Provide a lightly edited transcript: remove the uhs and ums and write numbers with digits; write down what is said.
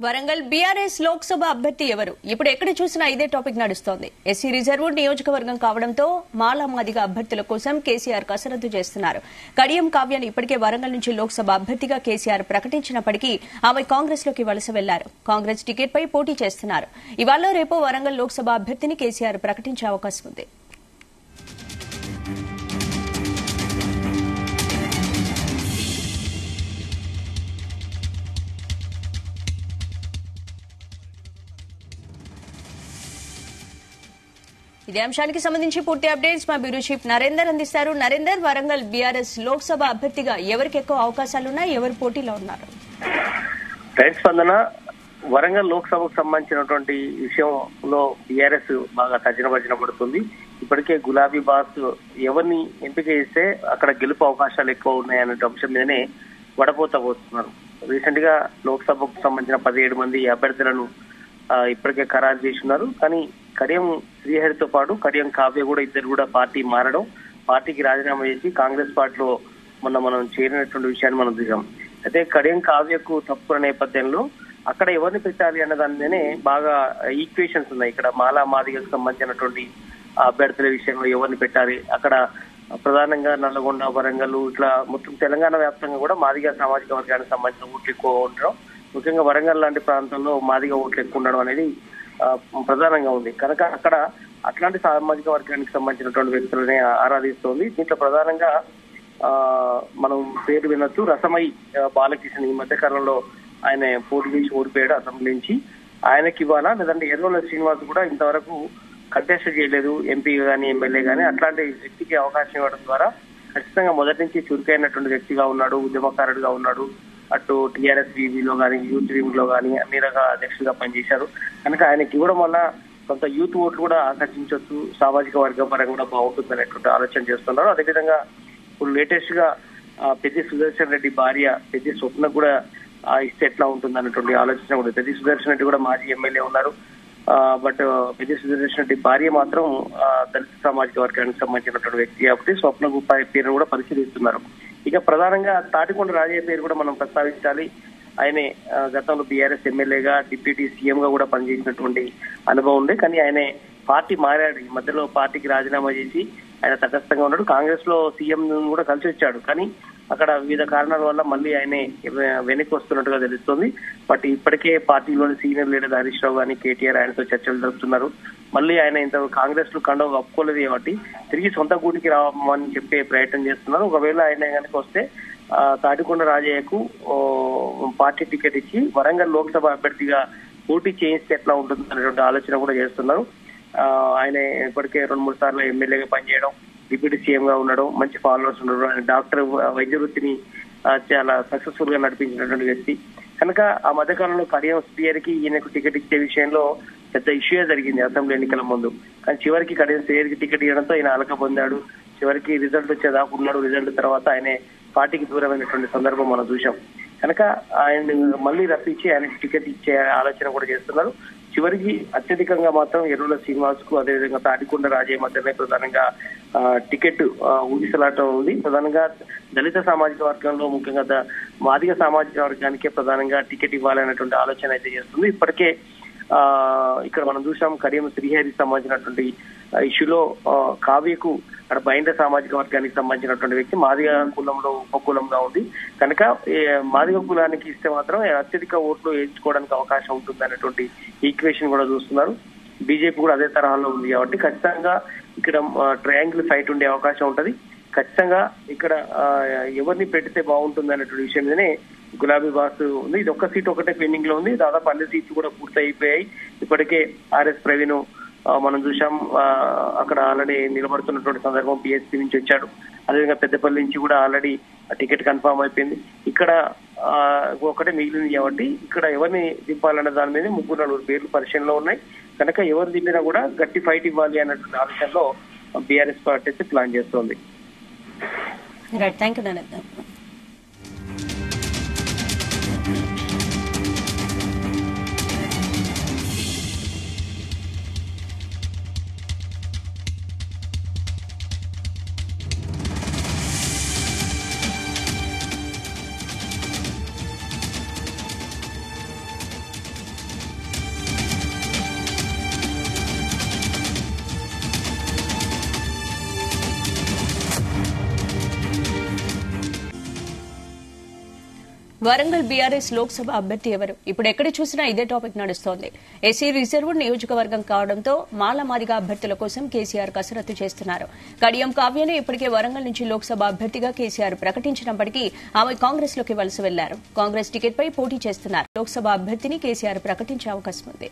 Warangal BRS Lok Sabha అభ్యర్థి ఎవరు? ఇప్పుడు ఎక్కడ చూసినా ఇదే టాపిక్ నడుస్తోంది. ఎస్సీ రిజర్వ్ నియోజకవర్గం కావడంతో మాలామాదిగ అభ్యర్థుల కోసం కేసీఆర్ కసరత్తు చేస్తున్నారు. కడియం కావ్యాన్ని ఇప్పటికే వరంగల్ నుంచి లోక్సభ అభ్యర్థిగా కేసీఆర్ ప్రకటించినప్పటికీ ఆమె కాంగ్రెస్ లోకి వలస వెళ్లారు. కాంగ్రెస్ టికెట్ పై పోటీ చేస్తున్నారు. ఇవాళ రేపు వరంగల్ లోక్సభ అభ్యర్థిని కేసీఆర్ ప్రకటించే అవకాశం ఉంది. ఇదే అంశానికి సంబంధించి పూర్తి అప్డేట్స్ మా బ్యూరో చీఫ్ నరేందర్ అందిస్తారు. నరేందర్, వరంగల్ బీఆర్ఎస్ లోక్సభ అభ్యర్థిగా ఎవరికి ఎక్కువ అవకాశాలున్నాయి, ఎవరు పోటీలో ఉన్నారు? రైట్ స్పందన, వరంగల్ లోక్సభకు సంబంధించినటువంటి విషయంలో బీఆర్ఎస్ బాగా తర్జన పడుతుంది. ఇప్పటికే గులాబీ బాస్ ఎవరిని ఎంపిక చేస్తే అక్కడ గెలుపు అవకాశాలు ఎక్కువ ఉన్నాయనే అంశం మీదనే వడపోత పోస్తున్నారు. రీసెంట్ గా లోక్సభకు సంబంధించిన 17 మంది అభ్యర్థులను ఇప్పటికే ఖరారు చేస్తున్నారు. కానీ కడియం శ్రీహరితో పాటు కడియం కావ్య కూడా ఇద్దరు కూడా పార్టీ మారడం, పార్టీకి రాజీనామా చేసి కాంగ్రెస్ పార్టీలో మనం చేరినటువంటి విషయాన్ని మనం చూసాం. అయితే కడియం కావ్యకు తప్పుల నేపథ్యంలో అక్కడ ఎవరిని పెట్టాలి అన్న దాని మీదనే బాగా ఈక్వేషన్స్ ఉన్నాయి. ఇక్కడ మాలా మాదిగకు సంబంధించినటువంటి అభ్యర్థుల విషయంలో ఎవరిని పెట్టాలి, అక్కడ ప్రధానంగా నల్లగొండ, వరంగల్ ఇట్లా మొత్తం తెలంగాణ వ్యాప్తంగా కూడా మాదిగ సామాజిక వర్గానికి సంబంధించిన ఓట్లు ఎక్కువ ఉండడం, ముఖ్యంగా వరంగల్ లాంటి ప్రాంతంలో మాదిగ ఓట్లు ఎక్కువ ఉండడం అనేది ప్రధానంగా ఉంది. కనుక అక్కడ అట్లాంటి సామాజిక వర్గానికి సంబంధించినటువంటి వ్యక్తులనే ఆరాధిస్తోంది. దీంట్లో ప్రధానంగా మనం పేరు వినొచ్చు, రసమై బాలకృష్ణ. ఈ మధ్య కాలంలో ఆయన పోటీ చేసి ఓడిపోయాడు అసెంబ్లీ నుంచి. ఆయనకి ఇవ్వాలా, లేదంటే ఎర్రోల శ్రీనివాస్ కూడా ఇంతవరకు కంటెస్ట్ చేయలేదు, ఎంపీ గానీ ఎమ్మెల్యే గానీ. అట్లాంటి వ్యక్తికి అవకాశం ఇవ్వడం ద్వారా ఖచ్చితంగా మొదటి నుంచి చురుకైనటువంటి వ్యక్తిగా ఉన్నాడు, ఉద్యమకారుడిగా ఉన్నాడు. అటు టీఆర్ఎస్ వీవీలో కానీ యూత్ వింగ్ లో కానీ అన్ని రకాల అధ్యక్షులుగా పనిచేశారు. కనుక ఆయనకి ఇవ్వడం వల్ల కొంత యూత్ ఓట్లు కూడా ఆకర్షించవచ్చు, సామాజిక వర్గం పరంగా కూడా బాగుంటుంది అనేటువంటి ఆలోచన చేస్తున్నారు. అదేవిధంగా ఇప్పుడు లేటెస్ట్ గా పెద్ది సుదర్శన్ రెడ్డి భార్య పెద్ది స్వప్న కూడా ఇస్తే ఎట్లా ఉంటుంది అన్నటువంటి ఆలోచన కూడా. పెద్ది సుదర్శన్ రెడ్డి కూడా మాజీ ఎమ్మెల్యే ఉన్నారు. బట్ పెద్ది సుదర్శన్ రెడ్డి భార్య మాత్రం దళిత సామాజిక వర్గానికి సంబంధించినటువంటి వ్యక్తి కాబట్టి స్వప్న పేరును కూడా పరిశీలిస్తున్నారు. ఇక ప్రధానంగా తాటికొండ రాజయ్య పేరు కూడా మనం ప్రస్తావించాలి. ఆయనే గతంలో బీఆర్ఎస్ ఎమ్మెల్యేగా, డిప్యూటీ సీఎం గా కూడా పనిచేసినటువంటి అనుభవం ఉంది. కానీ ఆయన పార్టీ మారాడు, ఈ మధ్యలో పార్టీకి రాజీనామా చేసి ఆయన తటస్థంగా ఉన్నాడు. కాంగ్రెస్ లో సీఎం కూడా కలిసి వచ్చాడు, కానీ అక్కడ వివిధ కారణాల వల్ల మళ్ళీ ఆయనే వెనక్కి వస్తున్నట్టుగా తెలుస్తోంది. బట్ ఇప్పటికే పార్టీలోని సీనియర్ లీడర్ హరీష్ రావు గానీ కేటీఆర్ ఆయనతో చర్చలు జరుపుతున్నారు. మళ్ళీ ఆయన ఇంత కాంగ్రెస్ లో కండవ ఒప్పుకోలేదు కాబట్టి తిరిగి సొంత గూటికి రావమని చెప్పే ప్రయత్నం చేస్తున్నారు. ఒకవేళ ఆయన కనుక వస్తే తాటికొండ రాజయ్యకు పార్టీ టికెట్ ఇచ్చి వరంగల్ లోక్సభ అభ్యర్థిగా పోటీ చేయిస్తే ఎట్లా ఉంటుంది అనేటువంటి ఆలోచన కూడా చేస్తున్నారు. ఆయన ఇప్పటికే 2-3 సార్లు ఎమ్మెల్యేగా పనిచేయడం, డిప్యూటీ సీఎం గా ఉండడం, మంచి ఫాలోవర్స్ ఉండడం, ఆయన డాక్టర్ వైద్య వృత్తిని చాలా సక్సెస్ఫుల్ గా నడిపించినటువంటి వ్యక్తి. కనుక ఆ మధ్యకాలంలో కడియం స్పీయర్ కి ఈయనకు టికెట్ ఇచ్చే విషయంలో పెద్ద ఇష్యూ జరిగింది అసెంబ్లీ ఎన్నికల ముందు. కానీ చివరికి కడియం స్పీయర్ కి టికెట్ ఇవ్వడంతో ఆయన అలక పొందాడు. చివరికి రిజల్ట్ వచ్చేదాకా ఉన్నాడు. రిజల్ట్ తర్వాత ఆయన పార్టీకి దూరమైనటువంటి సందర్భం మనం చూసాం. కనుక ఆయన మళ్ళీ రప్పించి ఆయనకి టికెట్ ఇచ్చే ఆలోచన కూడా చేస్తున్నారు. చివరికి అత్యధికంగా మాత్రం ఎర్రుల శ్రీనివాస్ కు అదేవిధంగా తాటికొండ రాజయ్య మధ్యనే ప్రధానంగా టికెట్ ఊగిసలాట ఉంది. ప్రధానంగా దళిత సామాజిక వర్గంలో ముఖ్యంగా మాదిగ సామాజిక వర్గానికే ప్రధానంగా టికెట్ ఇవ్వాలనేటువంటి ఆలోచన అయితే చేస్తుంది. ఇప్పటికే ఇక్కడ మనం చూసాం కడియం శ్రీహరికి సంబంధించినటువంటి ఇష్యూలో కావ్యకు అక్కడ బైండ సామాజిక వర్గానికి సంబంధించినటువంటి వ్యక్తి మాదిగ కులంలో ఉపకులంగా ఉంది. కనుక మాదిగ కులానికి ఇస్తే మాత్రం అత్యధిక ఓట్లు వేయించుకోవడానికి అవకాశం ఉంటుంది అనేటువంటి ఈక్వేషన్ కూడా చూస్తున్నారు. బీజేపీ కూడా అదే తరహాలో ఉంది కాబట్టి ఖచ్చితంగా ఇక్కడ ట్రయాంగిల్ ఫైట్ ఉండే అవకాశం ఉంటది. ఖచ్చితంగా ఇక్కడ ఎవరిని పెడితే బాగుంటుంది అనేటువంటి విషయం మీదనే గులాబీ బాస్ ఉంది. ఇది ఒక్క సీట్ ఒకటే పెండింగ్ లో ఉంది. దాదాపు అన్ని సీట్లు కూడా పూర్తి అయిపోయాయి. ఇప్పటికే ఆర్ఎస్ ప్రవీణ్ మనం చూసాం, అక్కడ ఆల్రెడీ నిలబడుతున్నటువంటి సందర్భం బీఎస్పీ నుంచి వచ్చాడు. అదేవిధంగా పెద్దపల్లి నుంచి కూడా ఆల్రెడీ టికెట్ కన్ఫర్మ్ అయిపోయింది. ఇక్కడ ఒకటే మిగిలింది కాబట్టి ఇక్కడ ఎవరిని దింపాలన్న దాని మీద 3-4 పేర్లు పరిశీలనలో ఉన్నాయి. కనుక ఎవరు దింపినా కూడా గట్టి ఫైట్ ఇవ్వాలి అన్నటువంటి ఆలోచనలో బీఆర్ఎస్ పార్టీ ప్లాన్ చేస్తోంది. వరంగల్ బీఆర్ఎస్ లోక్సభ అభ్యర్థి ఎవరు? ఇప్పుడు ఎక్కడ చూసినా ఇదే టాపిక్ నడుస్తోంది. ఎస్సీ రిజర్వ్డ్ నియోజకవర్గం కావడంతో మాలమాదిగ అభ్యర్థుల కోసం కేసీఆర్ కసరత్తు చేస్తున్నారు. కడియం కావ్యను ఇప్పటికే వరంగల్ నుంచి లోక్సభ అభ్యర్థిగా కేసీఆర్ ప్రకటించినప్పటికీ ఆమె కాంగ్రెస్ లోకి వలస వెళ్లారు. కాంగ్రెస్ టికెట్ పై పోటీ చేస్తున్నారు. లోక్సభ అభ్యర్థిని కేసీఆర్ ప్రకటించే అవకాశం ఉంది.